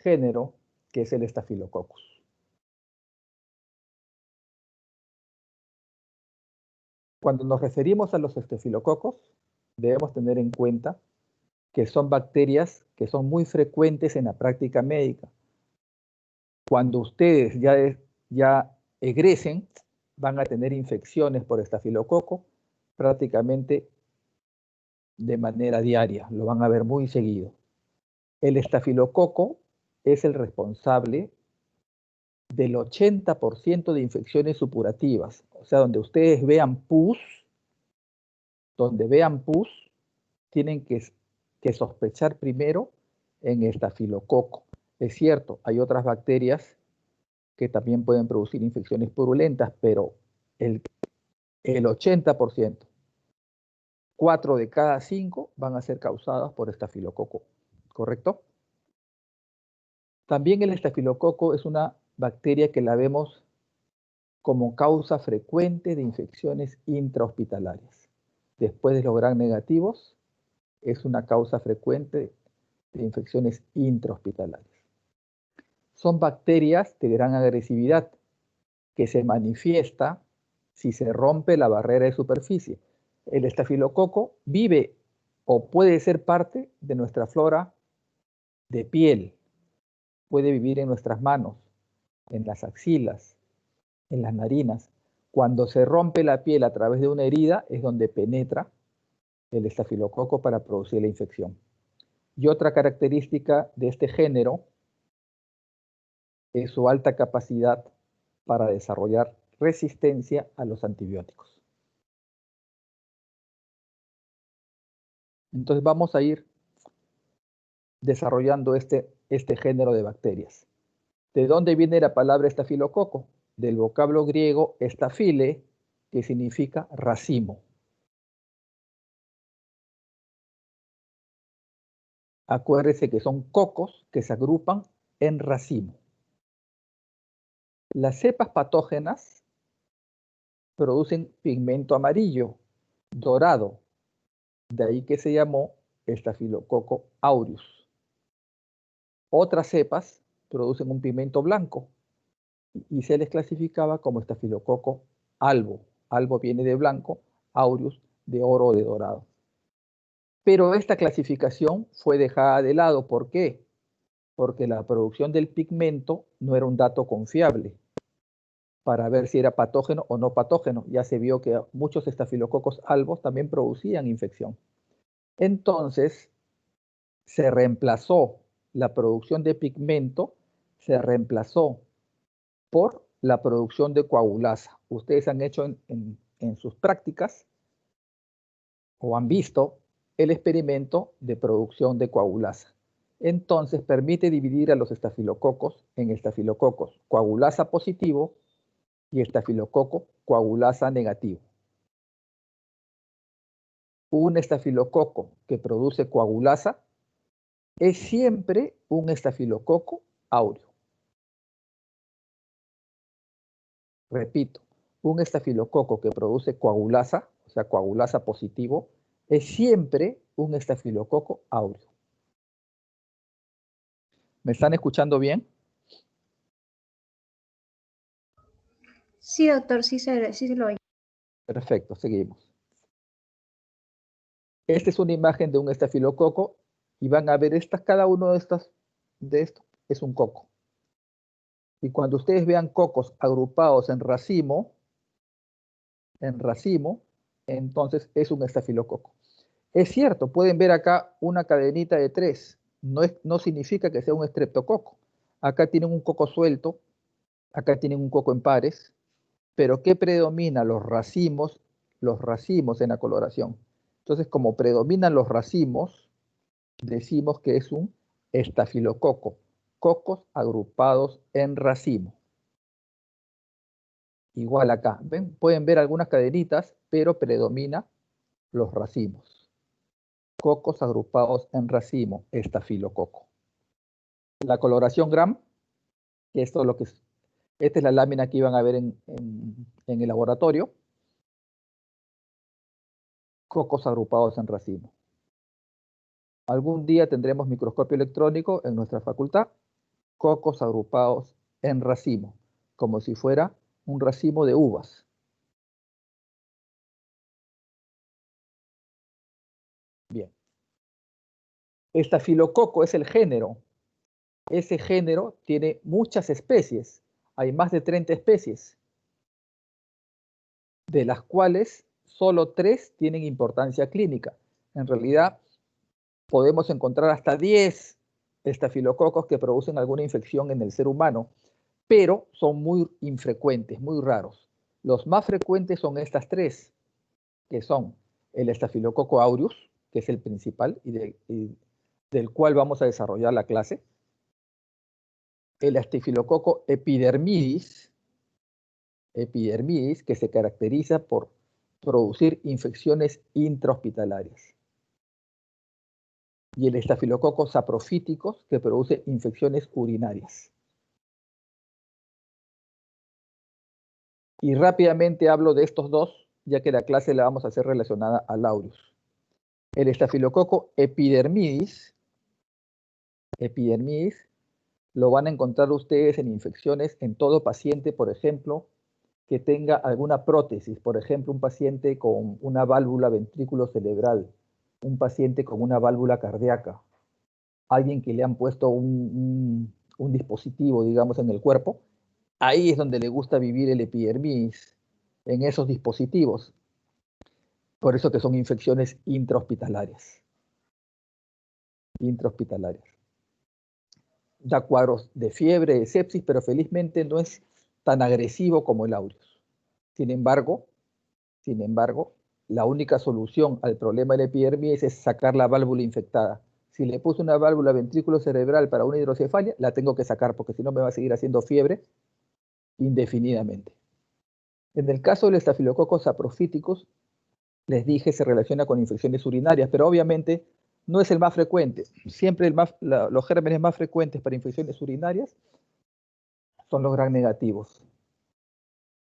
género, que es el Staphylococcus. Cuando nos referimos a los estafilococos, debemos tener en cuenta que son bacterias que son muy frecuentes en la práctica médica. Cuando ustedes ya egresen, van a tener infecciones por estafilococo prácticamente de manera diaria, lo van a ver muy seguido. El estafilococo es el responsable del 80% de infecciones supurativas, o sea, donde ustedes vean pus, tienen que sospechar primero en estafilococo. Es cierto, hay otras bacterias que también pueden producir infecciones purulentas, pero el 80%, 4 de cada 5 van a ser causadas por estafilococo, ¿correcto? También el estafilococo es una bacteria que la vemos como causa frecuente de infecciones intrahospitalarias. Después de los gram negativos, es una causa frecuente de infecciones intrahospitalarias. Son bacterias de gran agresividad que se manifiesta si se rompe la barrera de superficie. El estafilococo vive o puede ser parte de nuestra flora de piel. Puede vivir en nuestras manos, en las axilas, en las narinas. Cuando se rompe la piel a través de una herida es donde penetra el estafilococo para producir la infección. Y otra característica de este género es su alta capacidad para desarrollar resistencia a los antibióticos. Entonces vamos a ir desarrollando este género de bacterias. ¿De dónde viene la palabra estafilococo? Del vocablo griego estafile, que significa racimo. Acuérdese que son cocos que se agrupan en racimo. Las cepas patógenas producen pigmento amarillo, dorado, de ahí que se llamó Staphylococcus aureus. Otras cepas producen un pigmento blanco y se les clasificaba como Staphylococcus albo. Albo viene de blanco, aureus de oro o de dorado. Pero esta clasificación fue dejada de lado. ¿Por qué? Porque la producción del pigmento no era un dato confiable para ver si era patógeno o no patógeno. Ya se vio que muchos estafilococos albos también producían infección. Entonces, se reemplazó la producción de pigmento, se reemplazó por la producción de coagulasa. Ustedes han hecho en sus prácticas o han visto el experimento de producción de coagulasa. Entonces, permite dividir a los estafilococos en estafilococos coagulasa positivo y estafilococo coagulasa negativo. Un estafilococo que produce coagulasa es siempre un estafilococo áureo. Repito, un estafilococo que produce coagulasa, o sea, coagulasa positivo, es siempre un estafilococo áureo. ¿Me están escuchando bien? Sí, doctor, sí se lo oye. Perfecto, seguimos. Esta es una imagen de un estafilococo y van a ver cada uno de estos es un coco. Y cuando ustedes vean cocos agrupados en racimo, entonces es un estafilococo. Es cierto, pueden ver acá una cadenita de 3. No significa que sea un estreptococo. Acá tienen un coco suelto, acá tienen un coco en pares, pero ¿qué predomina? Los racimos en la coloración. Entonces, como predominan los racimos, decimos que es un estafilococo, cocos agrupados en racimo. Igual acá, ¿ven? Pueden ver algunas cadenitas, pero predomina los racimos. Cocos agrupados en racimo, estafilococo. La coloración gram, que esto es lo que es, esta es la lámina que iban a ver en el laboratorio. Cocos agrupados en racimo. Algún día tendremos microscopio electrónico en nuestra facultad cocos agrupados en racimo, como si fuera un racimo de uvas. Bien. Estafilococo es el género. Ese género tiene muchas especies. Hay más de 30 especies, de las cuales solo 3 tienen importancia clínica. En realidad, podemos encontrar hasta 10 estafilococos que producen alguna infección en el ser humano, pero son muy infrecuentes, muy raros. Los más frecuentes son estas 3, que son el estafilococo aureus, que es el principal y del cual vamos a desarrollar la clase, el estafilococo epidermidis, que se caracteriza por producir infecciones intrahospitalarias, y el estafilococo saprofíticos, que produce infecciones urinarias. Y rápidamente hablo de estos dos, ya que la clase la vamos a hacer relacionada al aureus. El estafilococo epidermidis lo van a encontrar ustedes en infecciones en todo paciente, por ejemplo, que tenga alguna prótesis, por ejemplo, un paciente con una válvula ventrículo cerebral, un paciente con una válvula cardíaca, alguien que le han puesto un dispositivo, digamos, en el cuerpo. Ahí es donde le gusta vivir el epidermis, en esos dispositivos. Por eso que son infecciones intrahospitalarias. Da cuadros de fiebre, de sepsis, pero felizmente no es tan agresivo como el aureus. Sin embargo, la única solución al problema del epidermis es sacar la válvula infectada. Si le puse una válvula ventrículo cerebral para una hidrocefalia, la tengo que sacar porque si no me va a seguir haciendo fiebre indefinidamente. En el caso del estafilococo saprofíticos, les dije, se relaciona con infecciones urinarias, pero obviamente no es el más frecuente. Siempre los gérmenes más frecuentes para infecciones urinarias son los gram negativos.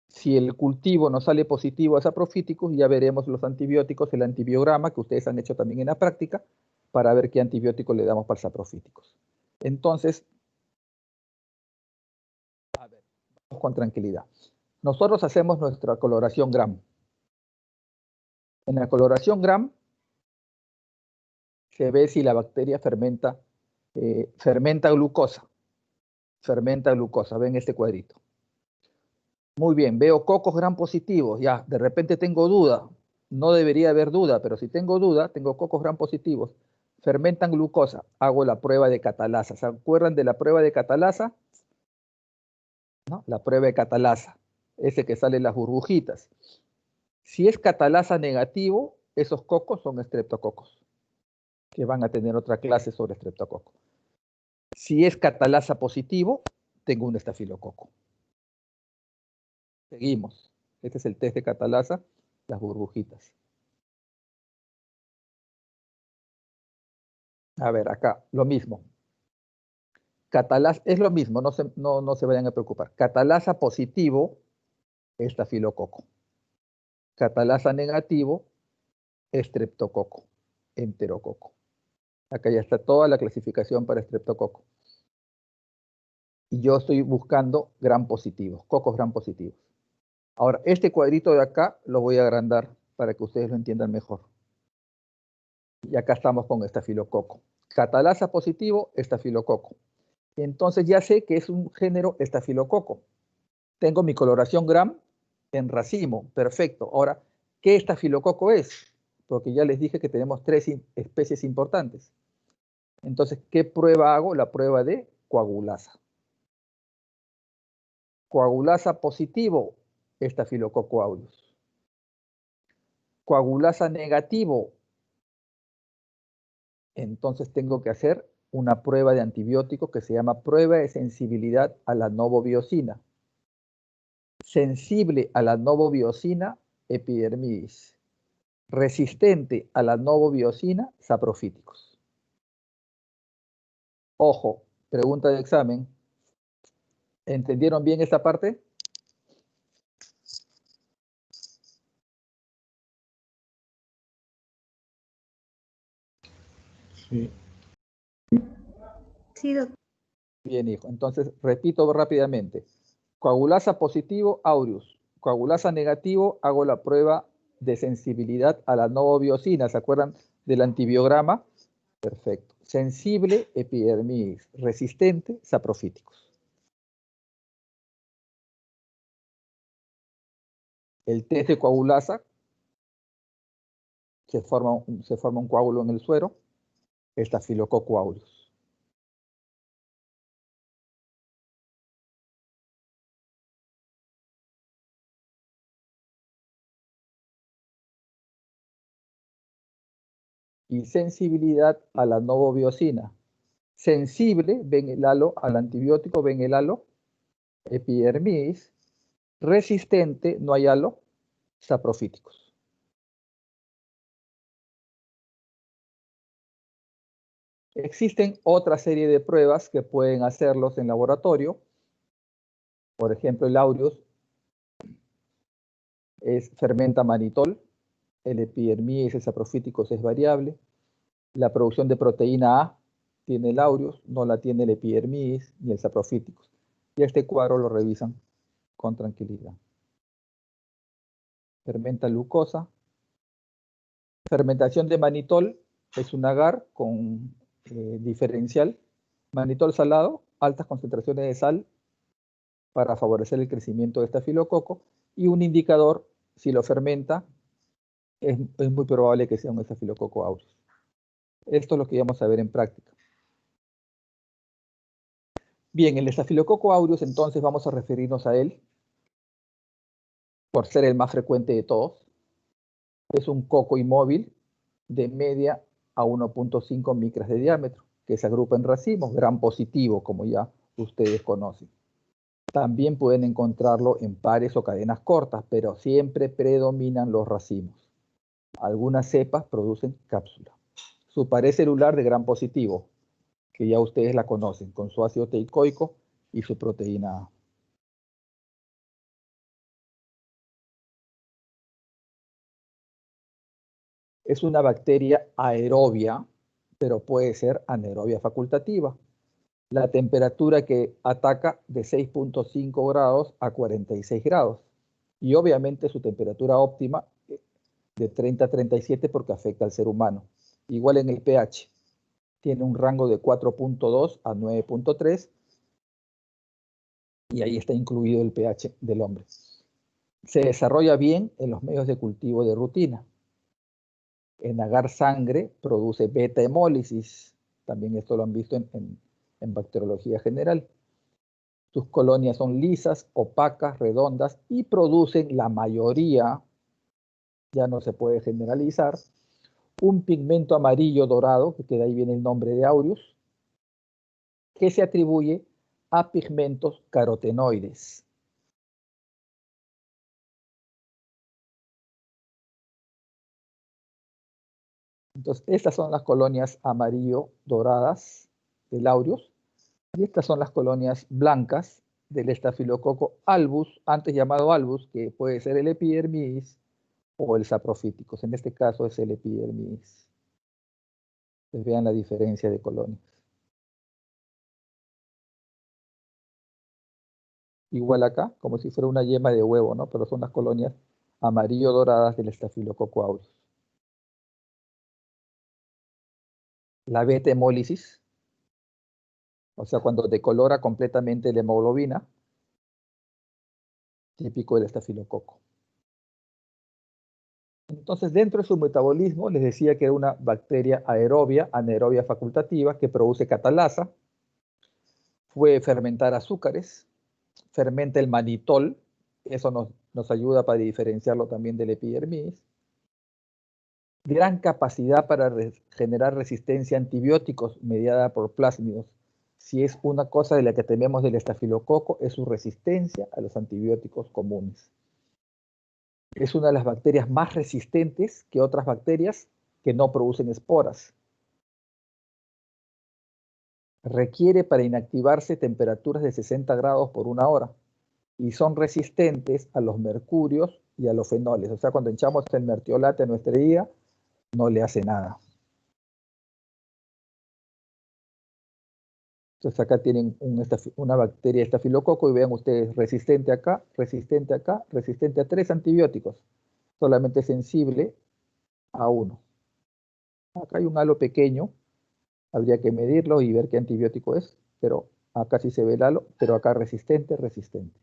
Si el cultivo nos sale positivo a saprofíticos, ya veremos los antibióticos, el antibiograma, que ustedes han hecho también en la práctica, para ver qué antibiótico le damos para saprofíticos. Entonces, a ver, vamos con tranquilidad. Nosotros hacemos nuestra coloración Gram. En la coloración Gram se ve si la bacteria fermenta glucosa. Fermenta glucosa, ven este cuadrito. Muy bien, veo cocos gram positivos, ya, de repente tengo duda, no debería haber duda, pero si tengo duda, tengo cocos gram positivos, fermentan glucosa, hago la prueba de catalasa. ¿Se acuerdan de la prueba de catalasa? ¿No? La prueba de catalasa, ese que salen las burbujitas. Si es catalasa negativo, esos cocos son estreptococos, que van a tener otra clase sobre estreptococo. Si es catalasa positivo, tengo un estafilococo. Seguimos. Este es el test de catalasa, las burbujitas. A ver, acá, lo mismo. Catalasa, es lo mismo, no se vayan a preocupar. Catalasa positivo, estafilococo. Catalasa negativo, estreptococo, enterococo. Acá ya está toda la clasificación para estreptococo. Y yo estoy buscando gram positivos, cocos gram positivos. Ahora, este cuadrito de acá lo voy a agrandar para que ustedes lo entiendan mejor. Y acá estamos con estafilococo. Catalasa positivo, estafilococo. Entonces ya sé que es un género estafilococo. Tengo mi coloración gram en racimo, perfecto. Ahora, ¿qué estafilococo es? Porque ya les dije que tenemos 3 especies importantes. Entonces, ¿qué prueba hago? La prueba de coagulasa. Coagulasa positivo, estafilococo aureus. Coagulasa negativo, entonces tengo que hacer una prueba de antibiótico que se llama prueba de sensibilidad a la novobiosina. Sensible a la novobiosina, epidermidis. Resistente a la novobiosina, saprofíticos. Ojo, pregunta de examen. ¿Entendieron bien esta parte? Sí. Sí, doctor. Bien, hijo. Entonces, repito rápidamente. Coagulasa positivo, aureus. Coagulasa negativo, hago la prueba de sensibilidad a la novobiosina. ¿Se acuerdan del antibiograma? Perfecto. Sensible, epidermis. Resistente, saprofíticos. El test de coagulasa, se forma un coágulo en el suero, Staphylococcus aureus. Y sensibilidad a la novobiosina. Sensible, ven el halo al antibiótico, ven el halo, epidermis. Resistente, no hay halo, saprofíticos. Existen otra serie de pruebas que pueden hacerlos en laboratorio. Por ejemplo, el aureus fermenta manitol, el epidermis, el saprofíticos es variable. La producción de proteína A tiene el aureus, no la tiene el epidermis ni el saprofíticos. Y este cuadro lo revisan con tranquilidad. Fermenta glucosa. Fermentación de manitol es un agar con diferencial. Manitol salado, altas concentraciones de sal para favorecer el crecimiento de estafilococo. Y un indicador, si lo fermenta, es muy probable que sea un estafilococo aureus. Esto es lo que vamos a ver en práctica. Bien, el estafilococo aureus, entonces vamos a referirnos a él por ser el más frecuente de todos. Es un coco inmóvil de media a 1.5 micras de diámetro, que se agrupa en racimos, gram positivo, como ya ustedes conocen. También pueden encontrarlo en pares o cadenas cortas, pero siempre predominan los racimos. Algunas cepas producen cápsula. Su pared celular de gram positivo, que ya ustedes la conocen, con su ácido teicoico y su proteína A. Es una bacteria aerobia, pero puede ser anaerobia facultativa. La temperatura que ataca de 6.5 grados a 46 grados. Y obviamente su temperatura óptima de 30 a 37 porque afecta al ser humano. Igual en el pH. Tiene un rango de 4.2 a 9.3 y ahí está incluido el pH del hombre. Se desarrolla bien en los medios de cultivo de rutina. En agar sangre produce beta hemólisis. También esto lo han visto en bacteriología general. Sus colonias son lisas, opacas, redondas y producen la mayoría, ya no se puede generalizar, un pigmento amarillo dorado, que de ahí viene el nombre de aureus, que se atribuye a pigmentos carotenoides. Entonces, estas son las colonias amarillo doradas del aureus y estas son las colonias blancas del estafilococo albus, antes llamado albus, que puede ser el epidermis o el saprofíticos. En este caso es el epidermis. Pues vean la diferencia de colonias. Igual acá, como si fuera una yema de huevo, ¿no? Pero son las colonias amarillo doradas del estafilococo aureus. La beta hemólisis, o sea, cuando decolora completamente la hemoglobina, típico del estafilococo. Entonces, dentro de su metabolismo, les decía que era una bacteria aerobia, anaerobia facultativa, que produce catalasa, puede fermentar azúcares, fermenta el manitol, eso nos ayuda para diferenciarlo también del epidermis. Gran capacidad para generar resistencia a antibióticos mediada por plásmidos. Si es una cosa de la que tememos del estafilococo, es su resistencia a los antibióticos comunes. Es una de las bacterias más resistentes que otras bacterias que no producen esporas. Requiere para inactivarse temperaturas de 60 grados por 1 hora y son resistentes a los mercurios y a los fenoles. O sea, cuando echamos el mertiolate a nuestra herida, no le hace nada. Entonces acá tienen una bacteria estafilococo y vean ustedes, resistente acá, resistente acá, resistente a 3 antibióticos. Solamente sensible a 1. Acá hay un halo pequeño, habría que medirlo y ver qué antibiótico es, pero acá sí se ve el halo, pero acá resistente, resistente.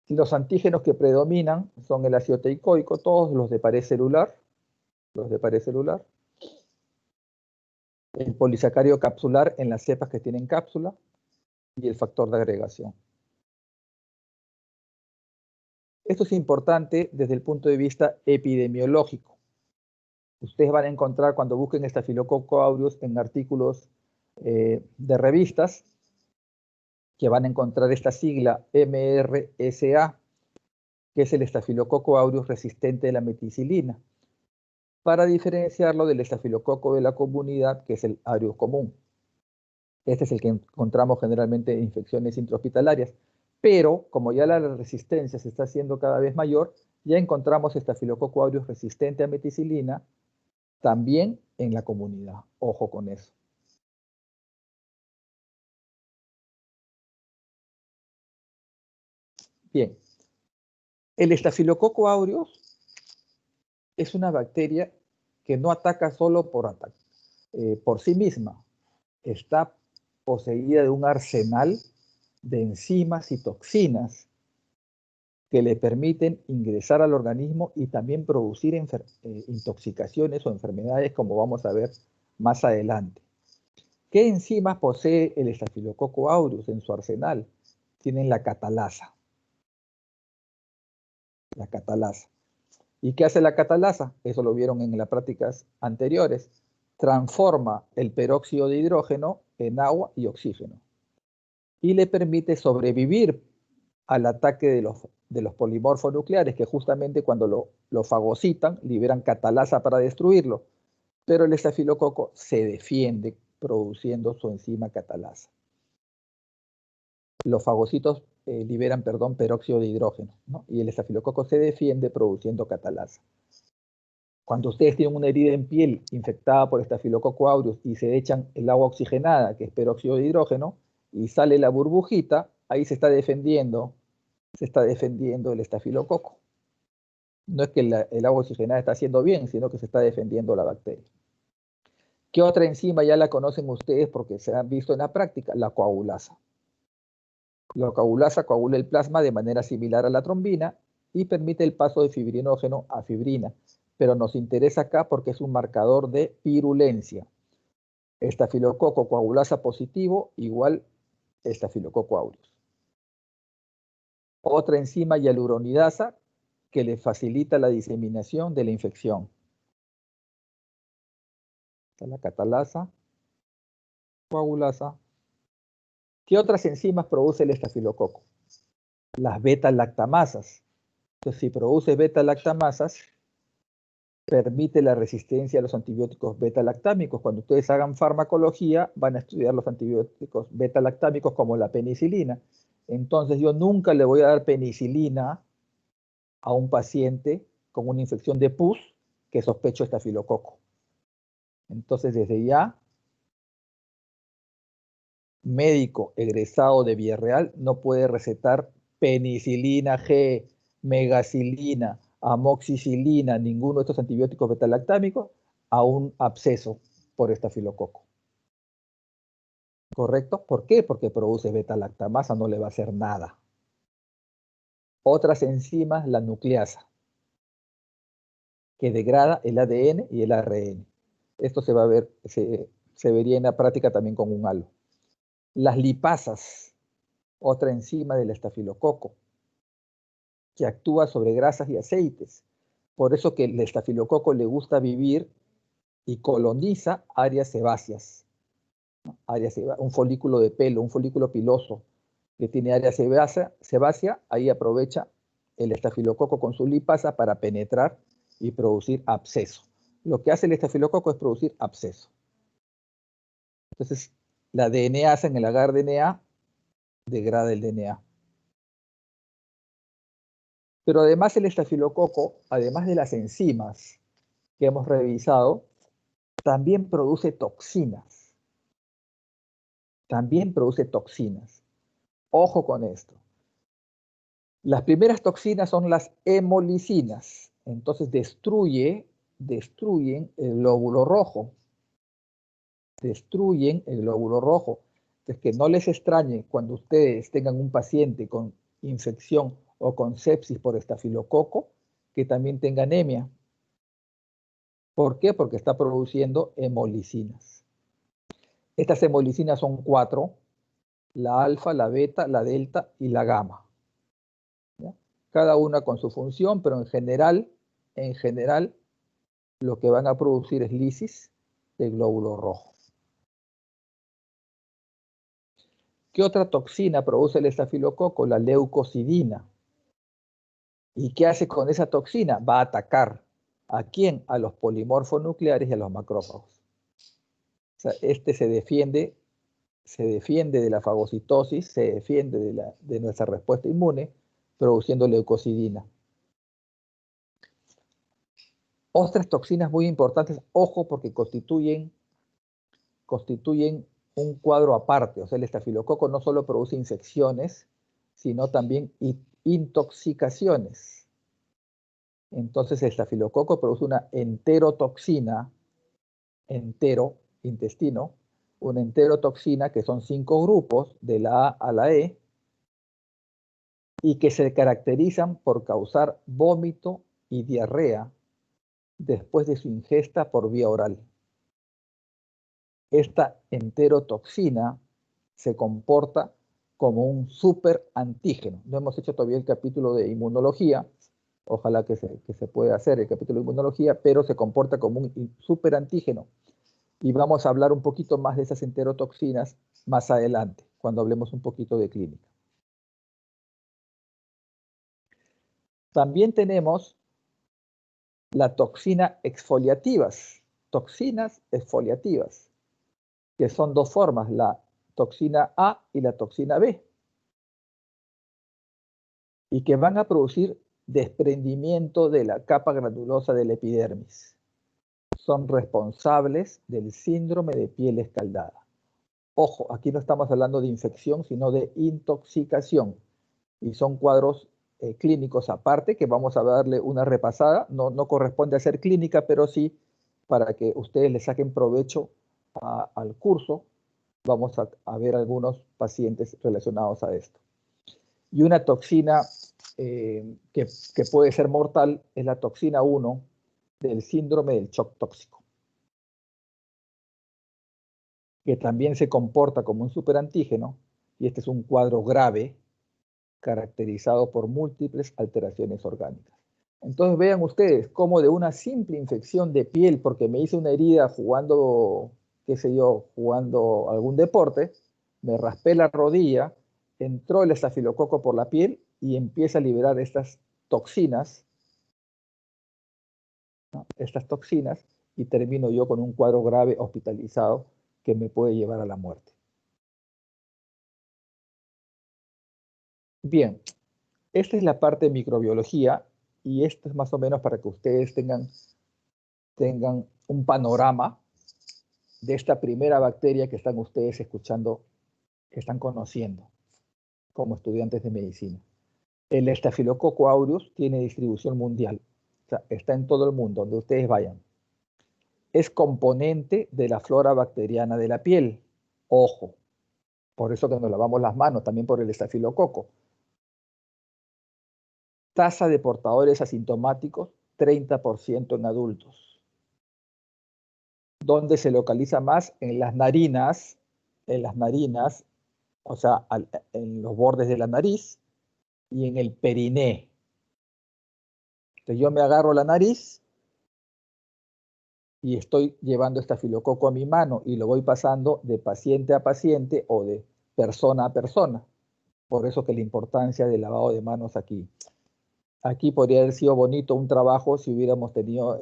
Los antígenos que predominan son el ácido teicoico, todos los de pared celular, el polisacario capsular en las cepas que tienen cápsula y el factor de agregación. Esto es importante desde el punto de vista epidemiológico. Ustedes van a encontrar cuando busquen Staphylococcus aureus en artículos de revistas que van a encontrar esta sigla MRSA, que es el Staphylococcus aureus resistente a la meticilina, para diferenciarlo del estafilococo de la comunidad, que es el aureus común. Este es el que encontramos generalmente en infecciones intrahospitalarias. Pero, como ya la resistencia se está haciendo cada vez mayor, ya encontramos Staphylococcus aureus resistente a meticilina también en la comunidad. Ojo con eso. Bien. El Staphylococcus aureus es una bacteria que no ataca solo por sí misma. Está poseída de un arsenal de enzimas y toxinas que le permiten ingresar al organismo y también producir intoxicaciones o enfermedades, como vamos a ver más adelante. ¿Qué enzimas posee el Staphylococcus aureus en su arsenal? Tienen la catalasa. La catalasa. ¿Y qué hace la catalasa? Eso lo vieron en las prácticas anteriores. Transforma el peróxido de hidrógeno en agua y oxígeno. Y le permite sobrevivir al ataque de los polimorfos nucleares, que justamente cuando lo fagocitan, liberan catalasa para destruirlo. Pero el estafilococo se defiende produciendo su enzima catalasa. Los fagocitos liberan, peróxido de hidrógeno, ¿no? Y el estafilococo se defiende produciendo catalasa. Cuando ustedes tienen una herida en piel infectada por Staphylococcus aureus y se echan el agua oxigenada, que es peróxido de hidrógeno, y sale la burbujita, ahí se está defendiendo el estafilococo. No es que el agua oxigenada está haciendo bien, sino que se está defendiendo la bacteria. ¿Qué otra enzima ya la conocen ustedes porque se han visto en la práctica? La coagulasa. La coagulasa coagula el plasma de manera similar a la trombina y permite el paso de fibrinógeno a fibrina. Pero nos interesa acá porque es un marcador de pirulencia. Estafilococo coagulasa positivo igual Staphylococcus aureus. Otra enzima hialuronidasa que le facilita la diseminación de la infección. La catalasa, coagulasa. ¿Qué otras enzimas produce el estafilococo? Las beta-lactamasas. Entonces, si produce beta-lactamasas, permite la resistencia a los antibióticos beta-lactámicos. Cuando ustedes hagan farmacología, van a estudiar los antibióticos beta-lactámicos como la penicilina. Entonces, yo nunca le voy a dar penicilina a un paciente con una infección de pus que sospecho estafilococo. Entonces, desde ya, médico egresado de Villarreal no puede recetar penicilina G, megacilina, amoxicilina, ninguno de estos antibióticos beta-lactámicos a un absceso por estafilococo. ¿Correcto? ¿Por qué? Porque produce beta-lactamasa, no le va a hacer nada. Otras enzimas, la nucleasa, que degrada el ADN y el ARN. Esto se va a ver, se vería en la práctica también con un halo. Las lipasas, otra enzima del estafilococo, que actúa sobre grasas y aceites. Por eso que el estafilococo le gusta vivir y coloniza áreas sebáceas. Un folículo de pelo, un folículo piloso que tiene área sebácea, ahí aprovecha el estafilococo con su lipasa para penetrar y producir absceso. Lo que hace el estafilococo es producir absceso. Entonces, la DNasa en el agar DNA degrada el DNA. Pero además el estafilococo, además de las enzimas que hemos revisado, también produce toxinas. También produce toxinas. Ojo con esto. Las primeras toxinas son las hemolicinas. Entonces destruyen el glóbulo rojo. Destruyen el glóbulo rojo. Entonces que no les extrañe cuando ustedes tengan un paciente con infección o con sepsis por estafilococo, que también tenga anemia. ¿Por qué? Porque está produciendo hemolicinas. Estas hemolicinas son 4, la alfa, la beta, la delta y la gamma. ¿Ya? Cada una con su función, pero en general, lo que van a producir es lisis del glóbulo rojo. ¿Qué otra toxina produce el estafilococo? La leucocidina. ¿Y qué hace con esa toxina? Va a atacar. ¿A quién? A los polimorfos nucleares y a los macrófagos. O sea, se defiende de la fagocitosis, se defiende de nuestra respuesta inmune, produciendo leucocidina. Otras toxinas muy importantes, ojo, porque constituyen un cuadro aparte. O sea, el estafilococo no solo produce infecciones, sino también intoxicaciones. Entonces, el estafilococo produce una enterotoxina, intestino, una enterotoxina que son 5 grupos, de la A a la E, y que se caracterizan por causar vómito y diarrea después de su ingesta por vía oral. Esta enterotoxina se comporta como un superantígeno. No hemos hecho todavía el capítulo de inmunología, ojalá que se pueda hacer el capítulo de inmunología, pero se comporta como un superantígeno. Y vamos a hablar un poquito más de esas enterotoxinas más adelante, cuando hablemos un poquito de clínica. También tenemos la toxinas exfoliativas, que son 2 formas, la toxina A y la toxina B, y que van a producir desprendimiento de la capa granulosa de la epidermis. Son responsables del síndrome de piel escaldada. Ojo, aquí no estamos hablando de infección, sino de intoxicación, y son cuadros clínicos aparte, que vamos a darle una repasada. No corresponde hacer clínica, pero sí para que ustedes le saquen provecho al curso. Vamos a ver algunos pacientes relacionados a esto. Y una toxina que puede ser mortal es la toxina 1 del síndrome del shock tóxico, que también se comporta como un superantígeno, y este es un cuadro grave caracterizado por múltiples alteraciones orgánicas. Entonces vean ustedes cómo de una simple infección de piel, porque me hice una herida jugando, qué sé yo, jugando algún deporte, me raspé la rodilla, entró el estafilococo por la piel y empieza a liberar estas toxinas, ¿no? Estas toxinas, y termino yo con un cuadro grave hospitalizado que me puede llevar a la muerte. Bien, esta es la parte de microbiología, y esto es más o menos para que ustedes tengan un panorama de esta primera bacteria que están ustedes escuchando, que están conociendo como estudiantes de medicina. El Staphylococcus aureus tiene distribución mundial, o sea, está en todo el mundo, donde ustedes vayan. Es componente de la flora bacteriana de la piel. Ojo, por eso que nos lavamos las manos, también por el estafilococo. Tasa de portadores asintomáticos, 30% en adultos. ¿Dónde se localiza más? En las narinas, o sea, en los bordes de la nariz y en el periné. Entonces yo me agarro la nariz y estoy llevando estafilococo a mi mano y lo voy pasando de paciente a paciente o de persona a persona. Por eso que la importancia del lavado de manos aquí. Aquí podría haber sido bonito un trabajo si hubiéramos tenido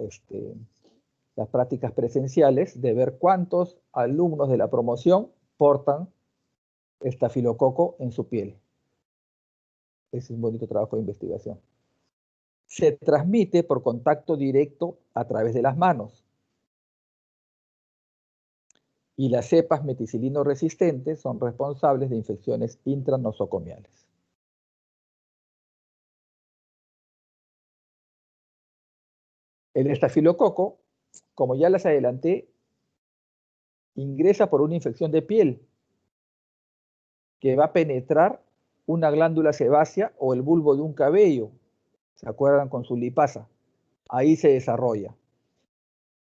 las prácticas presenciales, de ver cuántos alumnos de la promoción portan estafilococo en su piel. Es un bonito trabajo de investigación. Se transmite por contacto directo a través de las manos. Y las cepas meticilino resistentes son responsables de infecciones intranosocomiales. El estafilococo, como ya les adelanté, ingresa por una infección de piel que va a penetrar una glándula sebácea o el bulbo de un cabello. ¿Se acuerdan con su lipasa? Ahí se desarrolla.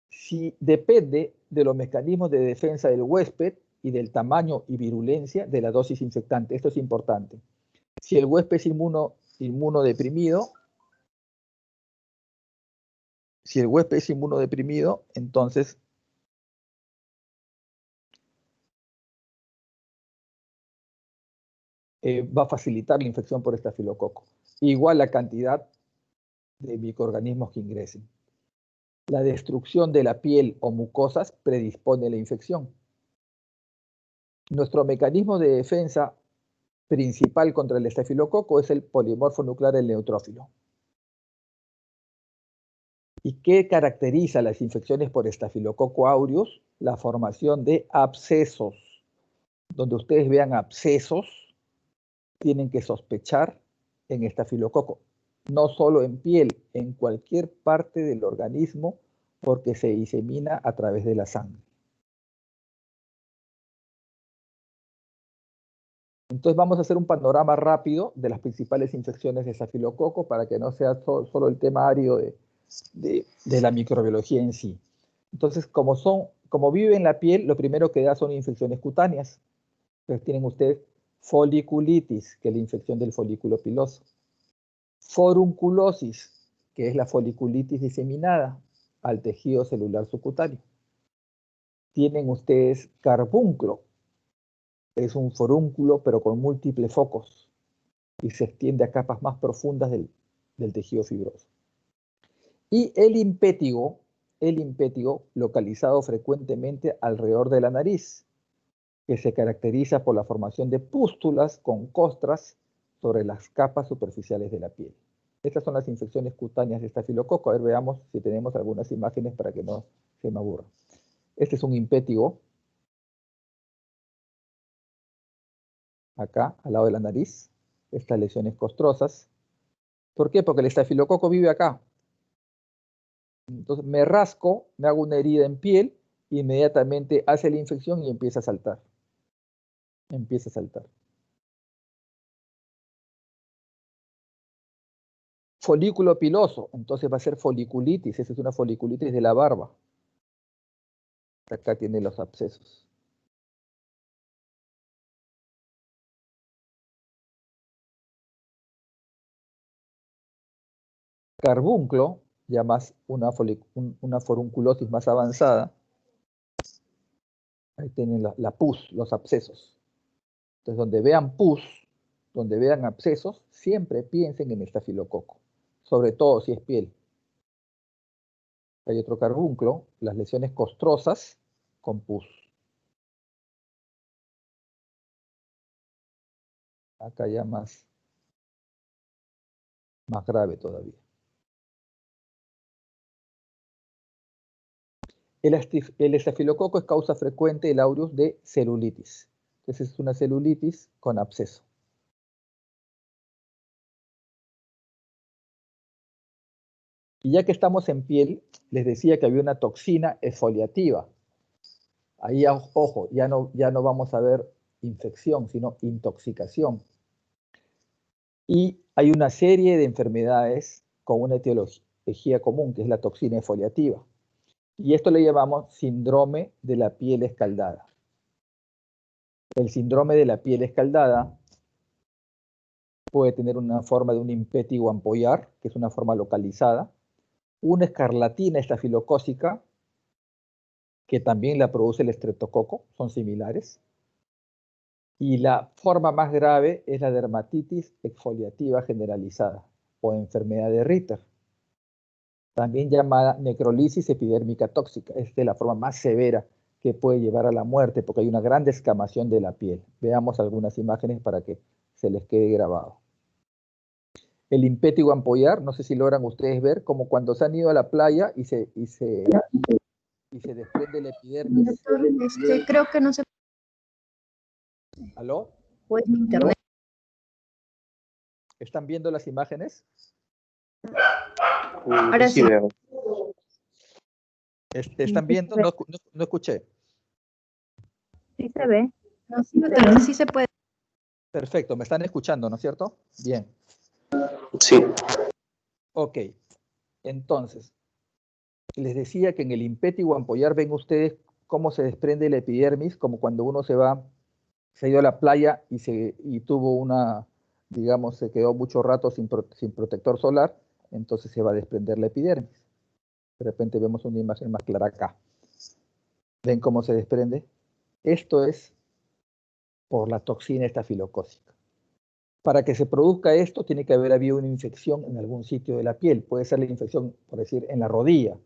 Si depende de los mecanismos de defensa del huésped y del tamaño y virulencia de la dosis infectante. Esto es importante. Si el huésped es inmunodeprimido, entonces va a facilitar la infección por estafilococo. Igual la cantidad de microorganismos que ingresen. La destrucción de la piel o mucosas predispone a la infección. Nuestro mecanismo de defensa principal contra el estafilococo es el polimorfo nuclear del neutrófilo. ¿Y qué caracteriza las infecciones por estafilococo aureus? La formación de abscesos. Donde ustedes vean abscesos, tienen que sospechar en estafilococo. No solo en piel, en cualquier parte del organismo, porque se disemina a través de la sangre. Entonces vamos a hacer un panorama rápido de las principales infecciones de estafilococo para que no sea solo el tema árido de la microbiología en sí. Entonces, como vive en la piel, lo primero que da son infecciones cutáneas. Entonces tienen ustedes foliculitis, que es la infección del folículo piloso. Forunculosis, que es la foliculitis diseminada al tejido celular subcutáneo. Tienen ustedes carbunclo, es un forúnculo pero con múltiples focos y se extiende a capas más profundas del tejido fibroso. Y el impétigo localizado frecuentemente alrededor de la nariz, que se caracteriza por la formación de pústulas con costras sobre las capas superficiales de la piel. Estas son las infecciones cutáneas de estafilococo. A ver, veamos si tenemos algunas imágenes para que no se me aburra. Este es un impétigo, acá, al lado de la nariz, estas lesiones costrosas. ¿Por qué? Porque el estafilococo vive acá. Entonces me rasco, me hago una herida en piel, inmediatamente hace la infección y empieza a saltar. Empieza a saltar. Folículo piloso, entonces va a ser foliculitis, esa es una foliculitis de la barba. Acá tiene los abscesos. Carbunclo, ya más una forunculosis más avanzada. Ahí tienen la pus, los abscesos. Entonces, donde vean pus, donde vean abscesos, siempre piensen en estafilococo, sobre todo si es piel. Hay otro carbunclo, las lesiones costrosas con pus. Acá ya más grave todavía. El estafilococo es causa frecuente del aureus de celulitis. Entonces es una celulitis con absceso. Y ya que estamos en piel, les decía que había una toxina exfoliativa. Ahí, ojo, ya no vamos a ver infección, sino intoxicación. Y hay una serie de enfermedades con una etiología común, que es la toxina exfoliativa. Y esto le llamamos síndrome de la piel escaldada. El síndrome de la piel escaldada puede tener una forma de un impétigo ampollar, que es una forma localizada, una escarlatina estafilocócica, que también la produce el estreptococo, son similares. Y la forma más grave es la dermatitis exfoliativa generalizada o enfermedad de Ritter, también llamada necrolisis epidérmica tóxica. Esta es la forma más severa que puede llevar a la muerte porque hay una gran descamación de la piel. Veamos algunas imágenes para que se les quede grabado. el impétigo ampollar, no sé si logran ustedes ver, como cuando se han ido a la playa y se desprende la epidermis. Doctor, creo que no se ¿Aló? puede en internet. ¿Están viendo las imágenes? Ahora sí. ¿Están viendo? No escuché. Sí se ve. No, sí, doctor, sí se puede. Perfecto, me están escuchando, ¿no es cierto? Bien. Sí. Ok, entonces, les decía que en el impétigo ampollar ven ustedes cómo se desprende la epidermis, como cuando uno se ha ido a la playa y tuvo una, digamos, se quedó mucho rato sin protector solar, entonces se va a desprender la epidermis. De repente vemos una imagen más clara acá. ¿Ven cómo se desprende? Esto es por la toxina estafilocócica. Para que se produzca esto, tiene que haber habido una infección en algún sitio de la piel. Puede ser la infección, por decir, en la rodilla,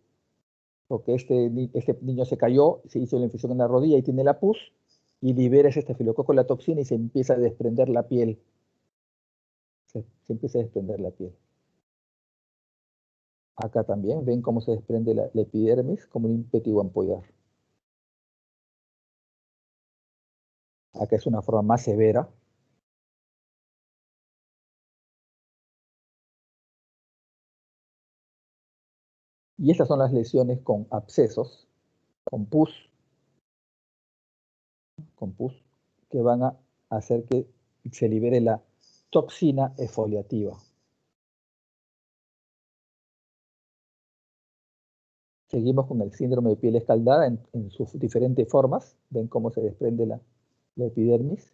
porque este niño se cayó, se hizo la infección en la rodilla y tiene la pus, y libera ese estafilococo la toxina y se empieza a desprender la piel. Se empieza a desprender la piel. Acá también ven cómo se desprende la epidermis, como un impétigo ampollar. Acá es una forma más severa. Y estas son las lesiones con abscesos, con pus, que van a hacer que se libere la toxina exfoliativa. Seguimos con el síndrome de piel escaldada en sus diferentes formas. Ven cómo se desprende la epidermis.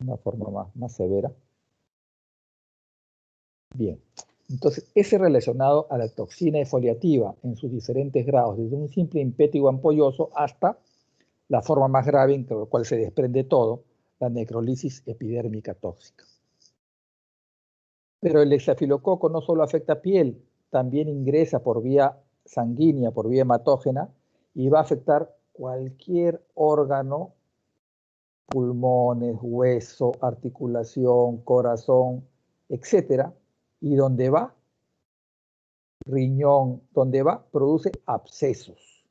Una forma más severa. Bien, entonces ese relacionado a la toxina exfoliativa en sus diferentes grados, desde un simple impétigo ampolloso hasta la forma más grave en la cual se desprende todo, la necrolisis epidérmica tóxica. Pero el estafilococo no solo afecta piel, también ingresa por vía sanguínea, por vía hematógena, y va a afectar cualquier órgano, pulmones, hueso, articulación, corazón, etcétera, y donde va, riñón, donde va, produce abscesos.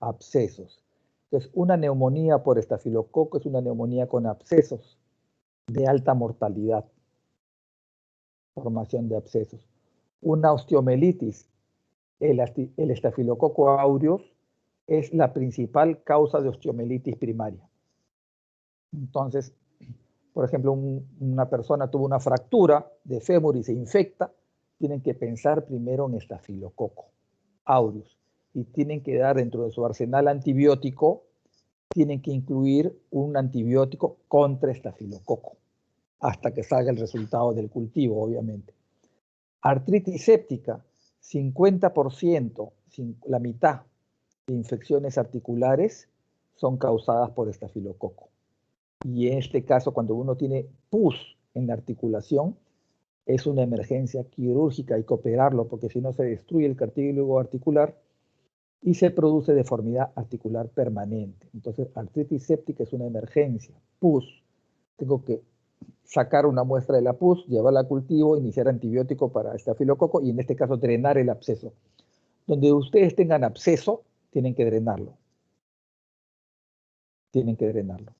Entonces, una neumonía por estafilococo es una neumonía con abscesos de alta mortalidad, formación de abscesos. Una osteomelitis, el estafilococo aureus es la principal causa de osteomelitis primaria. Entonces, por ejemplo, una persona tuvo una fractura de fémur y se infecta, tienen que pensar primero en estafilococo aureus y tienen que dar dentro de su arsenal antibiótico, tienen que incluir un antibiótico contra estafilococo hasta que salga el resultado del cultivo, obviamente. Artritis séptica, 50%, la mitad de infecciones articulares son causadas por estafilococo. Y en este caso, cuando uno tiene pus en la articulación, es una emergencia quirúrgica, hay que operarlo porque si no se destruye el cartílago articular y se produce deformidad articular permanente. Entonces, artritis séptica es una emergencia. Pus, tengo que sacar una muestra de la pus, llevarla a cultivo, iniciar antibiótico para estafilococo y en este caso drenar el absceso. Donde ustedes tengan absceso, tienen que drenarlo. Tienen que drenarlo.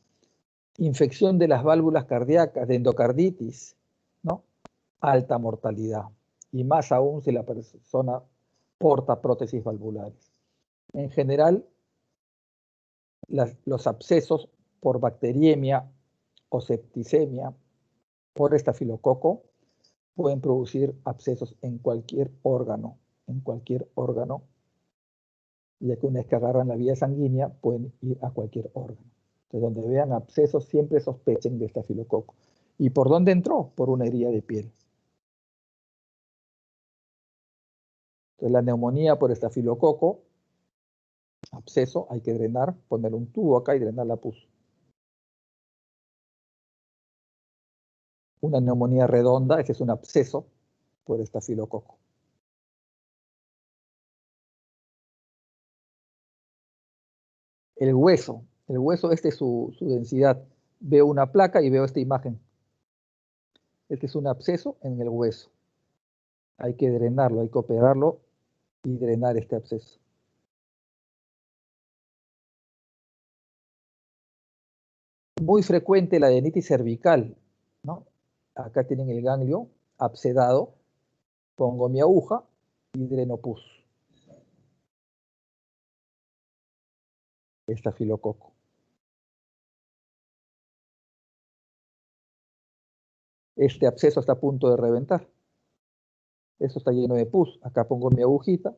Infección de las válvulas cardíacas, de endocarditis, ¿no? Alta mortalidad. Y más aún si la persona porta prótesis valvulares. En general, los abscesos por bacteriemia o septicemia por estafilococo pueden producir abscesos en cualquier órgano, ya que una vez que agarran la vía sanguínea pueden ir a cualquier órgano. Entonces, donde vean abscesos, siempre sospechen de estafilococo. ¿Y por dónde entró? Por una herida de piel. Entonces, la neumonía por estafilococo, absceso, hay que drenar, poner un tubo acá y drenar la pus. Una neumonía redonda, ese es un absceso por estafilococo. El hueso, este es su densidad. Veo una placa y veo esta imagen. Este es un absceso en el hueso. Hay que drenarlo, hay que operarlo y drenar este absceso. Muy frecuente la adenitis cervical, ¿no? Acá tienen el ganglio abscedado. Pongo mi aguja y dreno pus. Estafilococo. Este absceso está a punto de reventar. Esto está lleno de pus. Acá pongo mi agujita.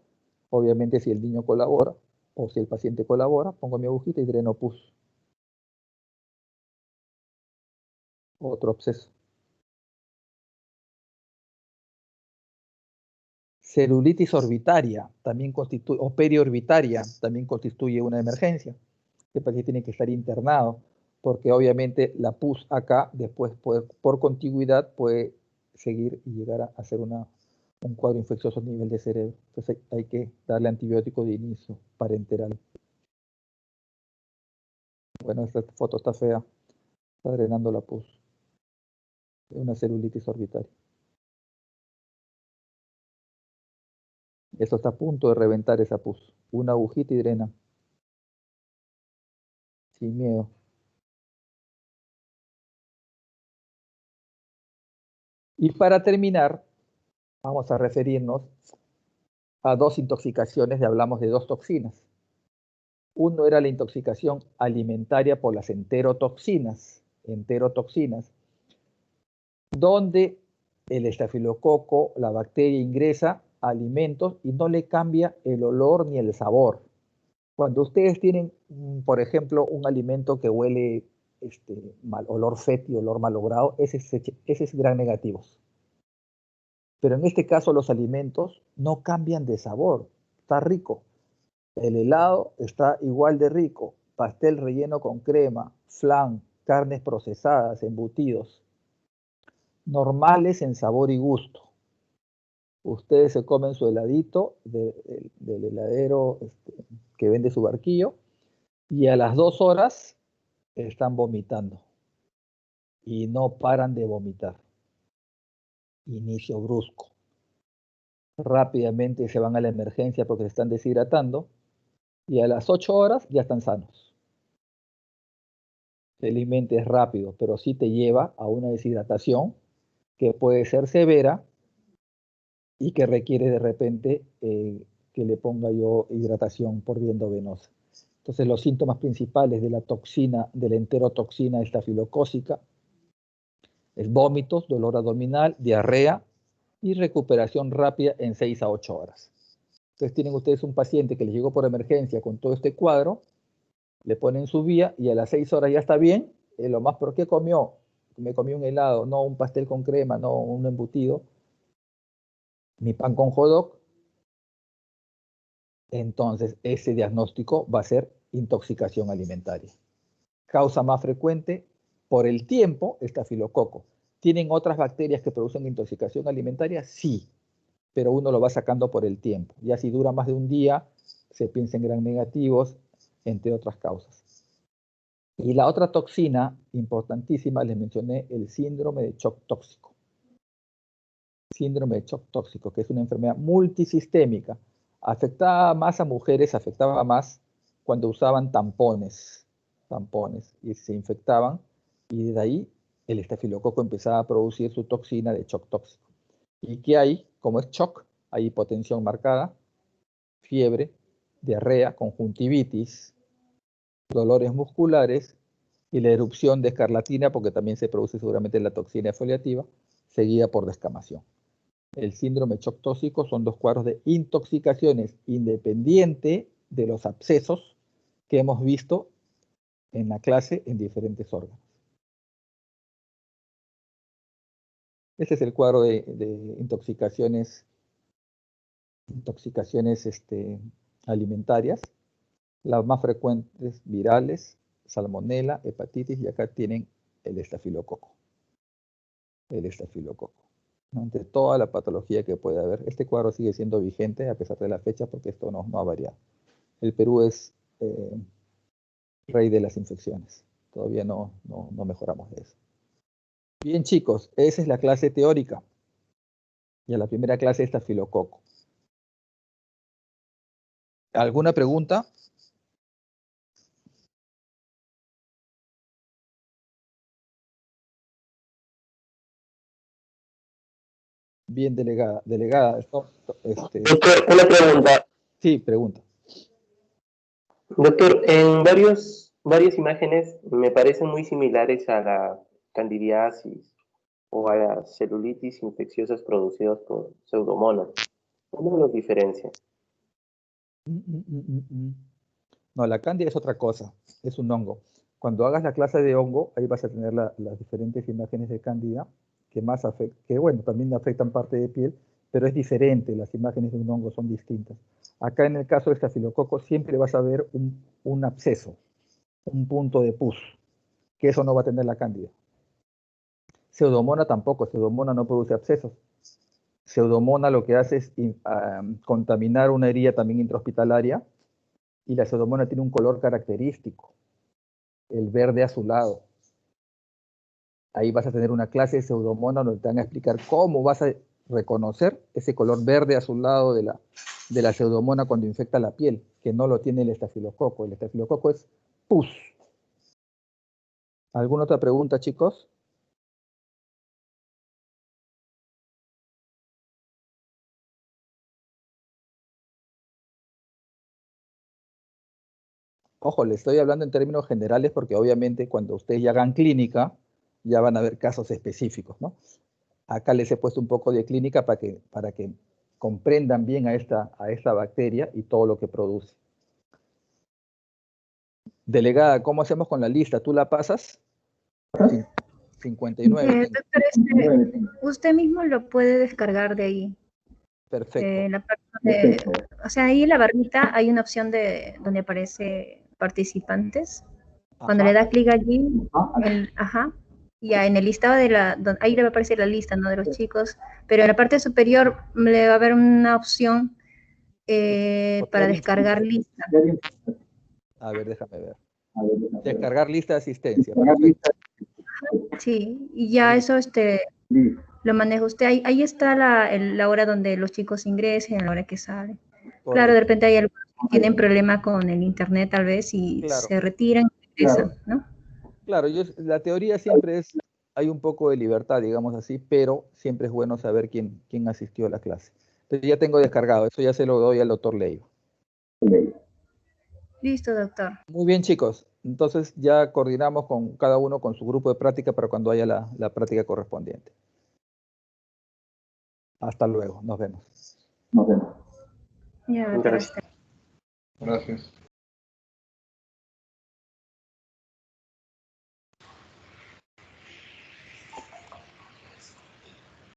Obviamente si el niño colabora o si el paciente colabora, pongo mi agujita y dreno pus. Otro absceso. Celulitis orbitaria también constituye, o periorbitaria también constituye una emergencia. Este paciente tiene que estar internado porque obviamente la pus acá después por contigüidad puede seguir y llegar a hacer un cuadro infeccioso a nivel de cerebro. Entonces hay que darle antibiótico de inicio parenteral. Bueno, esta foto está fea. Está drenando la pus. Es una celulitis orbitaria. Esto está a punto de reventar esa pus. Una agujita y drena. Sin miedo. Y para terminar, vamos a referirnos a dos intoxicaciones y hablamos de dos toxinas. Uno era la intoxicación alimentaria por las enterotoxinas, donde el estafilococo, la bacteria ingresa a alimentos y no le cambia el olor ni el sabor. Cuando ustedes tienen, por ejemplo, un alimento que huele mal, olor fétido, olor malogrado, ese es gran negativo. Pero en este caso los alimentos no cambian de sabor, está rico. El helado está igual de rico, pastel relleno con crema, flan, carnes procesadas, embutidos, normales en sabor y gusto. Ustedes se comen su heladito del heladero que vende su barquillo y a las 2 horas están vomitando y no paran de vomitar. Inicio brusco. Rápidamente se van a la emergencia porque se están deshidratando y a las 8 horas ya están sanos. Felizmente es rápido, pero sí te lleva a una deshidratación que puede ser severa y que requiere de repente que le ponga yo hidratación por vía endovenosa. Entonces los síntomas principales de la toxina, de la enterotoxina estafilocócica, es vómitos, dolor abdominal, diarrea y recuperación rápida en 6 a 8 horas. Entonces tienen ustedes un paciente que les llegó por emergencia con todo este cuadro, le ponen su vía y a las 6 horas ya está bien. Lo más, ¿pero qué comió? Me comí un helado, no un pastel con crema, no un embutido, mi pan con hot dog. Entonces ese diagnóstico va a ser intoxicación alimentaria. Causa más frecuente por el tiempo, estafilococo. ¿Tienen otras bacterias que producen intoxicación alimentaria? Sí, pero uno lo va sacando por el tiempo. Ya si dura más de un día, se piensa en gran negativos, entre otras causas. Y la otra toxina importantísima, les mencioné el síndrome de shock tóxico. Síndrome de shock tóxico, que es una enfermedad multisistémica. Afectaba más a mujeres, afectaba más cuando usaban tampones y se infectaban y de ahí el estafilococo empezaba a producir su toxina de shock tóxico. ¿Y qué hay? Como es shock, hay hipotensión marcada, fiebre, diarrea, conjuntivitis, dolores musculares y la erupción de escarlatina, porque también se produce seguramente la toxina foliativa, seguida por descamación. El síndrome de shock tóxico son dos cuadros de intoxicaciones independiente de los abscesos que hemos visto en la clase en diferentes órganos. Este es el cuadro de intoxicaciones alimentarias. Las más frecuentes, virales, salmonela, hepatitis, y acá tienen el estafilococo. Ante toda la patología que puede haber, este cuadro sigue siendo vigente a pesar de la fecha porque esto no ha variado. El Perú es rey de las infecciones. Todavía no mejoramos de eso. Bien, chicos, esa es la clase teórica. Y a la primera clase está estafilococo. ¿Alguna pregunta? Bien, delegada. Doctor, una pregunta. Sí, pregunta. Doctor, en varias imágenes me parecen muy similares a la candidiasis o a las celulitis infecciosas producidas por Pseudomonas. ¿Cómo los diferencia? No, la cándida es otra cosa, es un hongo. Cuando hagas la clase de hongo, ahí vas a tener las diferentes imágenes de cándida que bueno, también afectan parte de piel, pero es diferente, las imágenes de un hongo son distintas. Acá en el caso de estafilococo siempre vas a ver un absceso, un punto de pus, que eso no va a tener la cándida. Pseudomonas tampoco, Pseudomonas no produce abscesos. Pseudomonas lo que hace es contaminar una herida también intrahospitalaria, y la Pseudomonas tiene un color característico, el verde azulado. Ahí vas a tener una clase de Pseudomonas donde te van a explicar cómo vas a reconocer ese color verde azulado de la Pseudomonas cuando infecta la piel, que no lo tiene el estafilococo. El estafilococo es pus. ¿Alguna otra pregunta, chicos? Ojo, le estoy hablando en términos generales porque obviamente cuando ustedes ya hagan clínica, ya van a ver casos específicos, ¿no? Acá les he puesto un poco de clínica para que comprendan bien a esta bacteria y todo lo que produce. Delegada, ¿cómo hacemos con la lista? ¿Tú la pasas? 59. Doctor, usted mismo lo puede descargar de ahí. Perfecto. La parte o sea, ahí en la barrita hay una opción donde aparece participantes. Cuando le da clic allí, ya en el listado ahí le va a aparecer la lista, ¿no? De los chicos, pero en la parte superior le va a haber una opción para descargar lista. A ver, déjame ver. Descargar lista de asistencia. Perfecto. Sí, y ya eso lo maneja usted. Ahí está la hora donde los chicos ingresen, la hora que salen. Correcto. Claro, de repente hay algunos que tienen problema con el internet tal vez y claro, se retiran y regresan, ¿no? Claro, la teoría siempre hay un poco de libertad, digamos así, pero siempre es bueno saber quién asistió a la clase. Entonces ya tengo descargado, eso ya se lo doy al doctor Leiva. Listo, doctor. Muy bien, chicos. Entonces ya coordinamos con cada uno con su grupo de práctica para cuando haya la práctica correspondiente. Hasta luego, nos vemos. Ya, doctor, Gracias. Gracias.